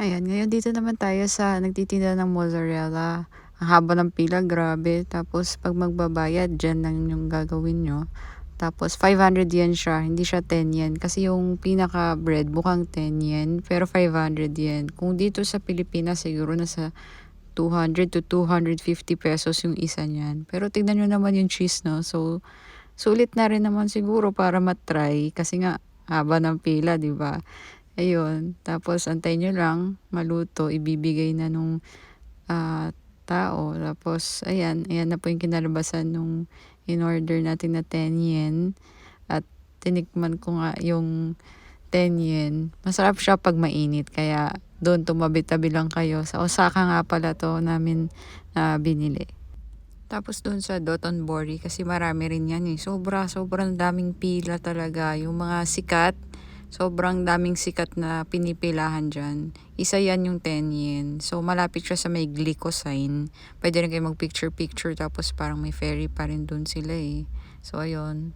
Ayan, ngayon dito naman tayo sa nagtitinda ng mozzarella. Ang haba ng pila, grabe. Tapos pag magbabayad, dyan lang yung gagawin nyo. Tapos 500 yen siya, hindi siya 10 yen. Kasi yung pinaka bread mukhang 10 yen, pero 500 yen. Kung dito sa Pilipinas, siguro nasa 200 to 250 pesos yung isa niyan. Pero tignan nyo naman yung cheese, no? So, sulit na rin naman siguro para matry. Kasi nga, haba ng pila, di ba? Ayun, tapos antayin niyo lang maluto, ibibigay na nung, tao. Tapos ayan, ayan na po yung kinalabasan nung in-order natin na 10 yen at tinikman ko nga yung 10 yen. Masarap siya 'pag mainit kaya do'n tumabi-tabi lang kayo. Sa Osaka nga pala 'to namin, binili. Tapos do'n sa Dotonbori kasi marami rin 'yan, eh. Sobrang daming pila talaga, yung mga sikat. Sobrang daming sikat na pinipilahan diyan. Isa 'yan yung 10 yen. So malapit siya sa may Glico sign. Puwede rin kayo mag-picture-picture tapos parang may ferry pa rin do'n sila, eh. So ayun.